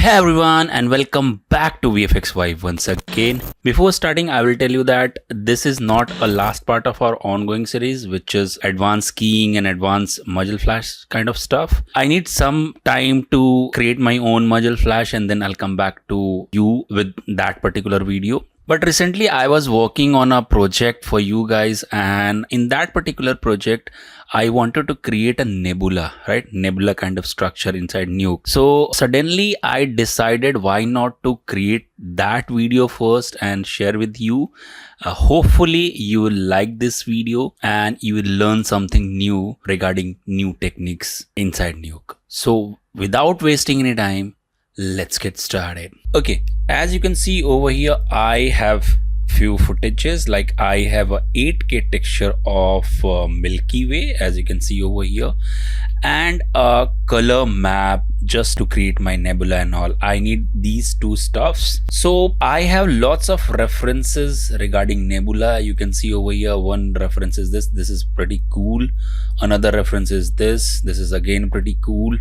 Hey everyone, and welcome back to VFXY once again. Before starting, I will tell you that this is not a last part of our ongoing series, which is advanced keying and advanced module flash kind of stuff. I need some time to create my own module flash and then I'll come back to you with that particular video. But recently I was working on a project for you guys, and in that particular project I wanted to create a nebula, right? Nebula kind of structure inside Nuke. So suddenly I decided why not to create that video first and share with you. Hopefully you will like this video and you will learn something new regarding new techniques inside Nuke. So without wasting any time, let's get started. Okay, as you can see over here, I have few footages. Like I have a 8K texture of Milky Way, as you can see over here, and a color map just to create my nebula and all. I need these two stuffs. So I have lots of references regarding nebula. You can see over here, one reference is this. This is pretty cool. Another reference is this. This is again pretty cool.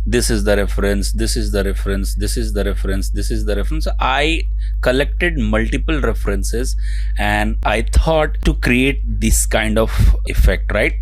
This is the reference, this is the reference, this is the reference, this is the reference. I collected multiple references and I thought to create this kind of effect, right?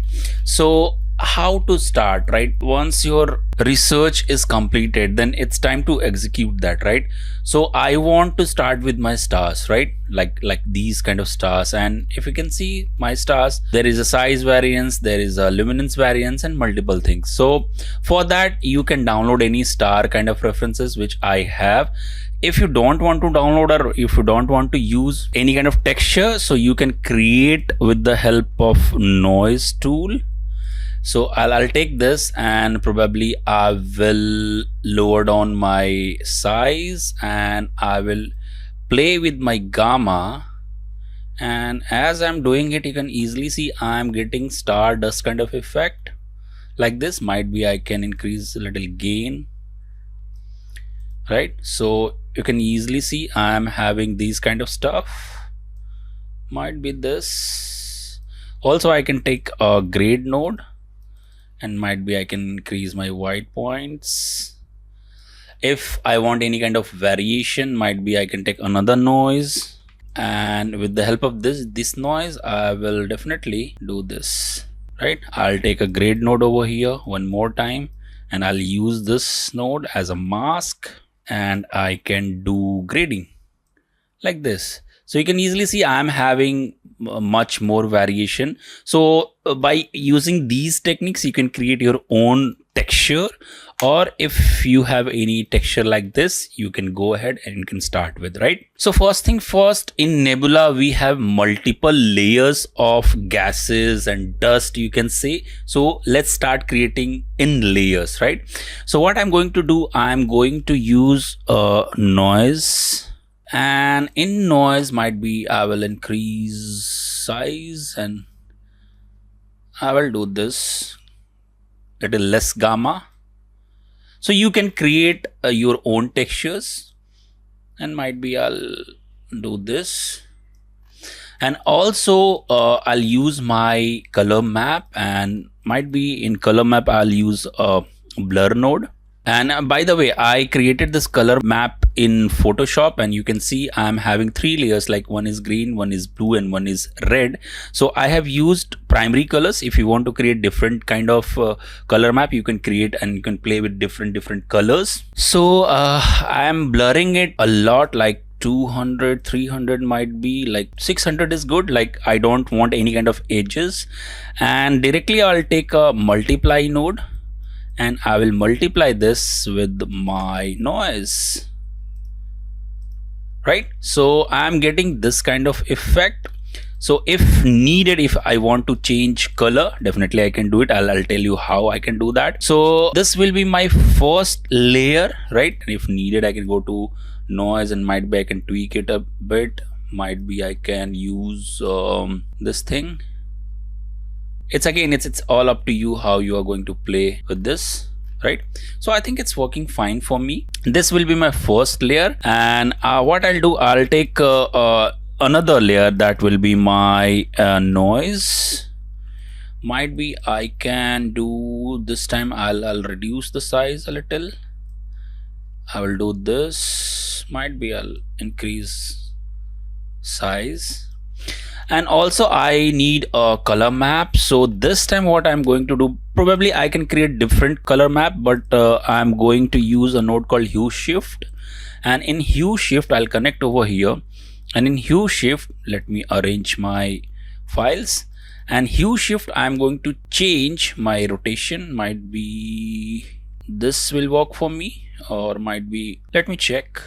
So how to start, right? Once your research is completed, then it's time to execute that, right? So I want to start with my stars, right? Like these kind of stars. And if you can see my stars, there is a size variance, there is a luminance variance, and multiple things. So for that, you can download any star kind of references, which I have. If you don't want to download, or if you don't want to use any kind of texture, so you can create with the help of noise tool. So I'll take this and probably I will lower down my size and I will play with my gamma. And as I'm doing it, you can easily see I'm getting stardust kind of effect like this. Might be I can increase a little gain, right? So you can easily see I'm having these kind of stuff. Might be this. Also I can take a grade node, and might be I can increase my white points. If I want any kind of variation, might be I can take another noise, and with the help of this noise I will definitely do this, right? I'll take a grade node over here one more time and I'll use this node as a mask, and I can do grading like this. So you can easily see I'm having much more variation. So by using these techniques, you can create your own texture, or if you have any texture like this, you can go ahead and you can start with, right? So first thing first, in Nebula, we have multiple layers of gases and dust, you can say. So let's start creating in layers, right? So what I'm going to do, I'm going to use noise. And in noise, might be I will increase size and I will do this little less gamma. So you can create your own textures, and might be I'll do this. And also I'll use my color map, and might be in color map I'll use a blur node. And by the way, I created this color map in Photoshop, and you can see I'm having 3 layers, like one is green, one is blue, and one is red. So I have used primary colors. If you want to create different kind of color map, you can create and you can play with different colors. So I am blurring it a lot, like 200, 300, might be like 600 is good. Like I don't want any kind of edges, and directly I'll take a multiply node and I will multiply this with my noise, right? So I'm getting this kind of effect. So if needed, if I want to change color, definitely I can do it. I'll tell you how I can do that. So this will be my first layer, right? And if needed, I can go to noise and might be I can tweak it a bit. Might be I can use this thing. It's all up to you how you are going to play with this, right? So I think it's working fine for me. This will be my first layer, and what I'll do, I'll take another layer that will be my noise. Might be I can do this time I'll reduce the size a little, I will do this. Might be I'll increase size. And also I need a color map. So this time what I'm going to do, probably I can create different color map, but I'm going to use a node called hue shift. And in hue shift, I'll connect over here. And in hue shift, let me arrange my files. And hue shift, I'm going to change my rotation. Might be this will work for me, or might be, let me check.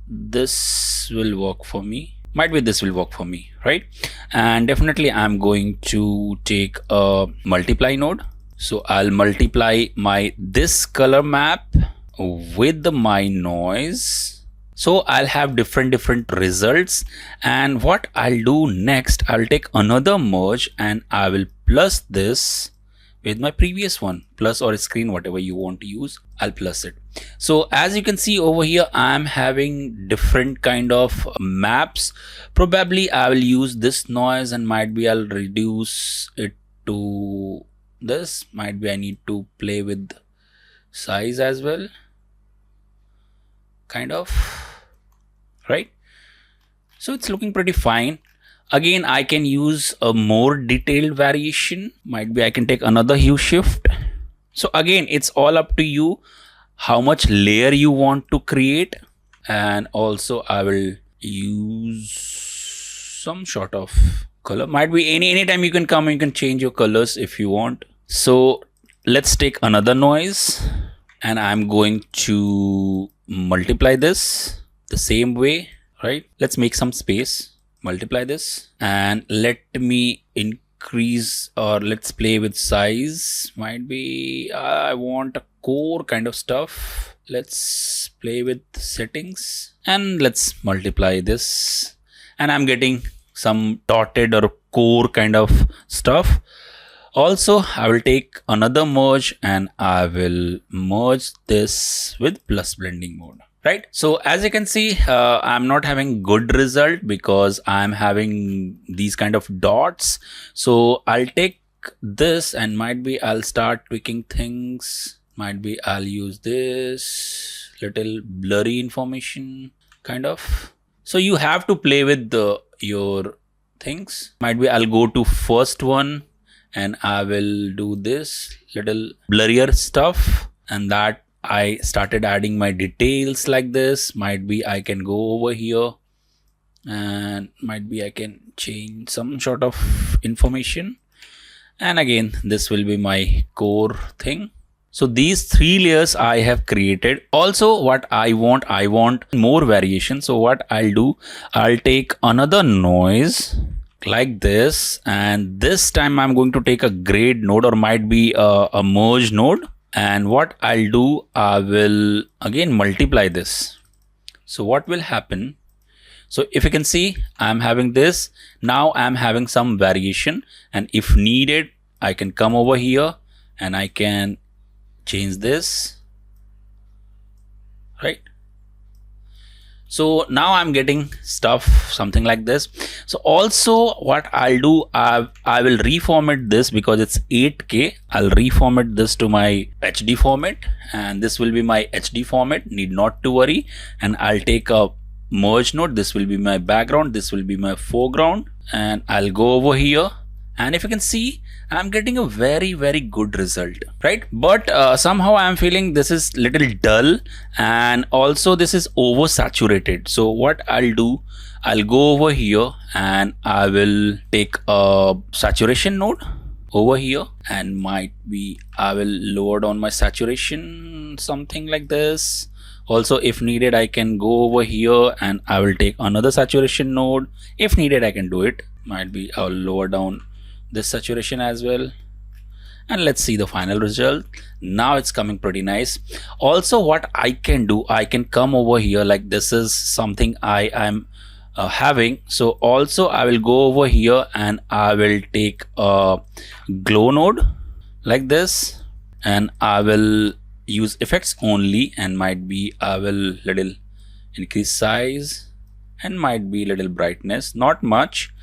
This will work for me. Might be this will work for me, right? And definitely I'm going to take a multiply node. So I'll multiply this color map with my noise. So I'll have different results. And what I'll do next, I'll take another merge and I will plus this with my previous one, plus or screen, whatever you want to use, I'll plus it. So as you can see over here, I'm having different kind of maps. Probably I will use this noise and might be I'll reduce it to this. Might be I need to play with size as well, kind of, right? So it's looking pretty fine. Again, I can use a more detailed variation. Might be I can take another hue shift. So again, it's all up to you how much layer you want to create. And also I will use some sort of color. Might be anytime you can come and you can change your colors if you want. So let's take another noise and I'm going to multiply this the same way, right? Let's make some space. Multiply this and let me increase, or let's play with size. Might be I want a core kind of stuff. Let's play with settings and let's multiply this, and I'm getting some dotted or core kind of stuff. Also I will take another merge and I will merge this with plus blending mode. Right. So as you can see, I'm not having good result because I'm having these kind of dots. So I'll take this and might be I'll start tweaking things. Might be I'll use this little blurry information kind of. So you have to play with your things. Might be I'll go to first one and I will do this little blurrier stuff, and that I started adding my details like this. Might be I can go over here and might be I can change some sort of information. And again, this will be my core thing. So these 3 layers I have created. Also what I want more variation. So what I'll do, I'll take another noise like this, and this time I'm going to take a grade node, or might be a merge node. And what I'll do, I will again multiply this. So what will happen? So if you can see, I'm having this. Now I'm having some variation, and if needed, I can come over here and I can change this, right? So now I'm getting stuff something like this. So also what I'll do, I will reformat this because it's 8K. I'll reformat this to my HD format, and this will be my HD format, need not to worry. And I'll take a merge node. This will be my background. This will be my foreground, and I'll go over here. And if you can see, I'm getting a very good result, right? But somehow I'm feeling this is little dull, and also this is oversaturated. So what I'll do, I'll go over here and I will take a saturation node over here, and might be I will lower down my saturation, something like this. Also, if needed, I can go over here and I will take another saturation node. If needed, I can do it. Might be I'll lower down this saturation as well, and let's see the final result. Now it's coming pretty nice. Also what I can do, I can come over here, like this is something I am having. So also I will go over here and I will take a glow node like this, and I will use effects only, and might be I will little increase size and might be little brightness, not much.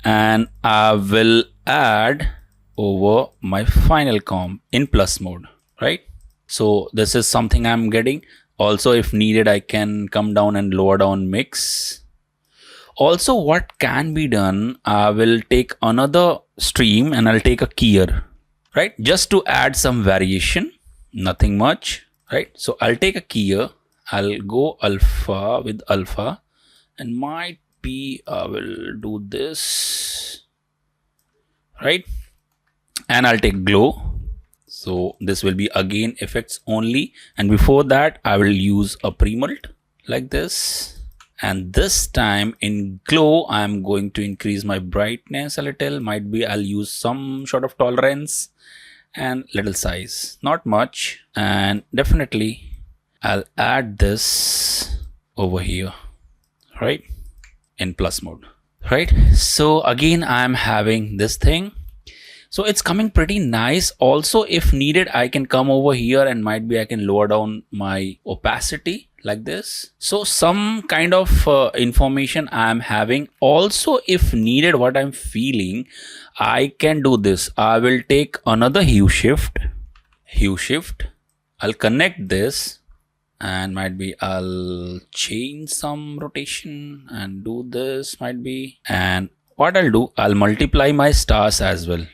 And I will add over my final comp in plus mode, right? So this is something I'm getting. Also, if needed, I can come down and lower down mix. Also, what can be done, I will take another stream and I'll take a keyer, right? Just to add some variation, nothing much, right? So I'll take a keyer, I'll go alpha with alpha, and might be I will do this, right? And I'll take glow. So this will be again effects only, and before that I will use a pre-mult like this. And this time in glow, I'm going to increase my brightness a little. Might be I'll use some sort of tolerance and little size, not much. And definitely I'll add this over here, right? In plus mode, right? So again, I'm having this thing. So it's coming pretty nice. Also, if needed, I can come over here and might be I can lower down my opacity like this. So some kind of information I'm having. Also, if needed, what I'm feeling, I can do this. I will take another hue shift. I'll connect this and might be I'll change some rotation and do this might be. And what I'll do, I'll multiply my stars as well.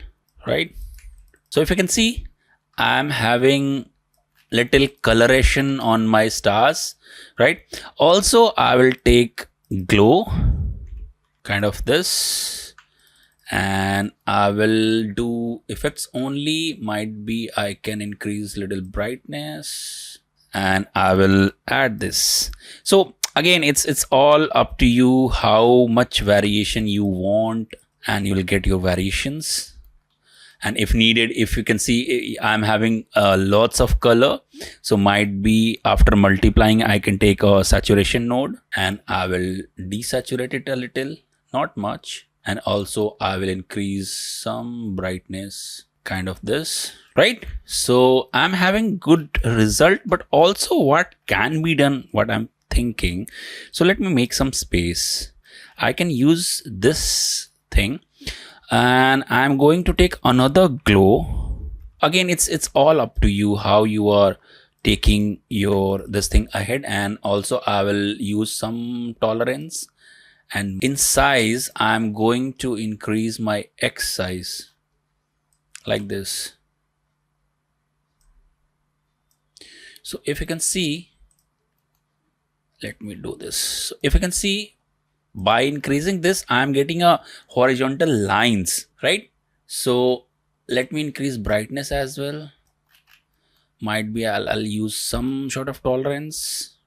Right, so if you can see, I'm having little coloration on my stars, right? Also, I will take glow, kind of this, and I will do effects only. Might be I can increase little brightness, and I will add this. So again, it's all up to you how much variation you want, and you will get your variations. And if needed, if you can see, I'm having lots of color. So might be after multiplying, I can take a saturation node and I will desaturate it a little, not much. And also I will increase some brightness, kind of this, right? So I'm having good result, but also what can be done, what I'm thinking. So let me make some space. I can use this thing. And I'm going to take another glow. Again, it's all up to you how you are taking your this thing ahead. And also I will use some tolerance, and in size I'm going to increase my X size like this. So if you can see, let me do this. So if you can see, by increasing this, I'm getting a horizontal lines, right? So let me increase brightness as well. Might be I'll use some sort of tolerance,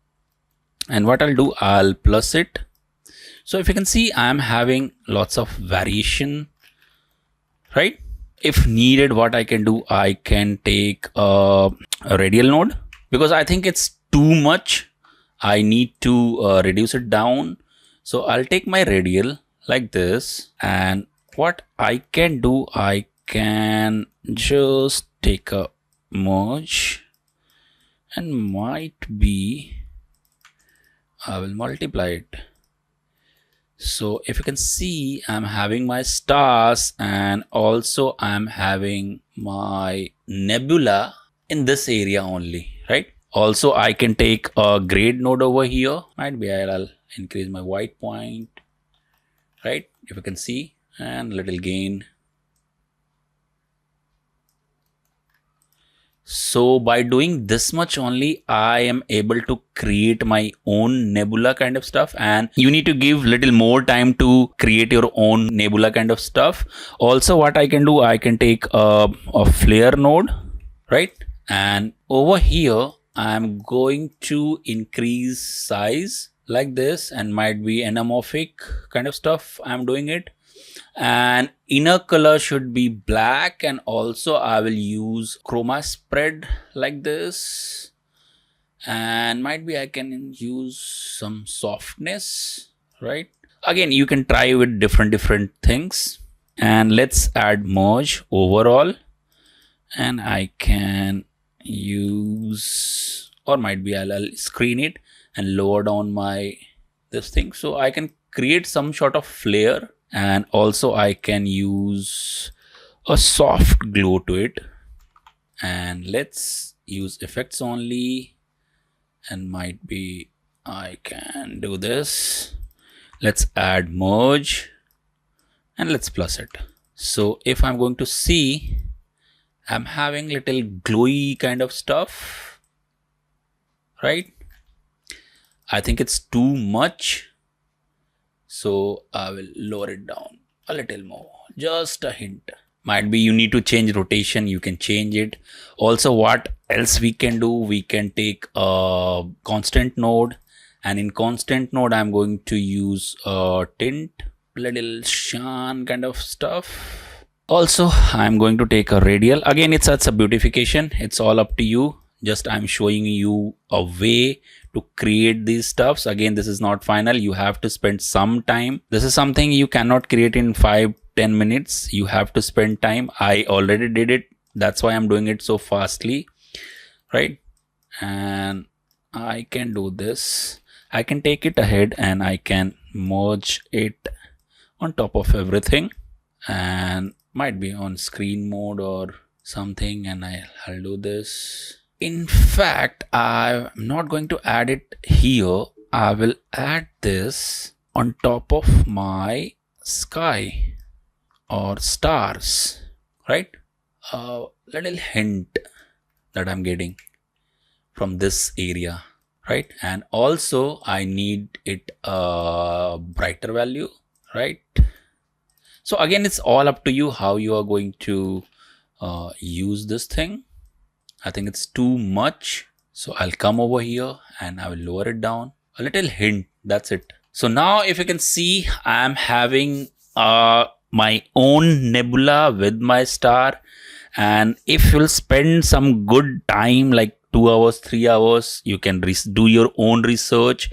and what I'll do, I'll plus it. So if you can see, I'm having lots of variation, right? If needed, what I can do, I can take a radial node, because I think it's too much. I need to reduce it down. So I'll take my radial like this, and what I can do, I can just take a merge, and might be I will multiply it. So if you can see, I'm having my stars, and also I'm having my nebula in this area only, right? Also I can take a grade node over here. Might be I'll increase my white point, right? If you can see, and little gain. So by doing this much only, I am able to create my own nebula kind of stuff, and you need to give little more time to create your own nebula kind of stuff. Also what I can do, I can take a flare node, right? And over here, I'm going to increase size like this, and might be anamorphic kind of stuff I'm doing it. And inner color should be black, and also I will use chroma spread like this, and might be I can use some softness, right? Again, you can try with different things. And let's add merge overall, and I can use, or might be I'll screen it and lower down my this thing, so I can create some sort of flare. And also I can use a soft glow to it, and let's use effects only, and might be I can do this. Let's add merge and let's plus it. So if I'm going to see, I'm having little glowy kind of stuff, right? I think it's too much, so I will lower it down a little more, just a hint. Might be you need to change rotation, you can change it. Also, what else we can do, we can take a constant node, and in constant node I'm going to use a tint, little shine kind of stuff. Also, I'm going to take a radial. Again, it's a beautification, it's all up to you. Just I'm showing you a way to create these stuffs. Again, this is not final, you have to spend some time. This is something you cannot create in 5-10 minutes. You have to spend time. I already did it, that's why I'm doing it so fastly, right? And I can do this. I can take it ahead and I can merge it on top of everything, and might be on screen mode or something, and I'll do this. In fact, I'm not going to add it here. I will add this on top of my sky or stars, right? A little hint that I'm getting from this area, right? And also I need it a brighter value, right? So again, it's all up to you how you are going to use this thing. I think it's too much, so I'll come over here and I will lower it down a little hint. That's it. So now if you can see, I'm having my own nebula with my star, and if you'll spend some good time like 2 hours, 3 hours, you can do your own research.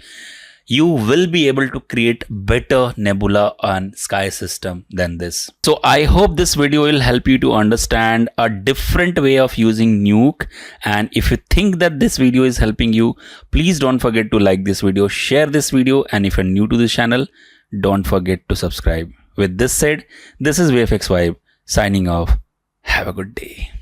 You will be able to create better nebula and sky system than this. So I hope this video will help you to understand a different way of using Nuke. And if you think that this video is helping you, please don't forget to like this video, share this video, and if you're new to this channel, don't forget to subscribe. With this said, this is VFX Vibe signing off. Have a good day.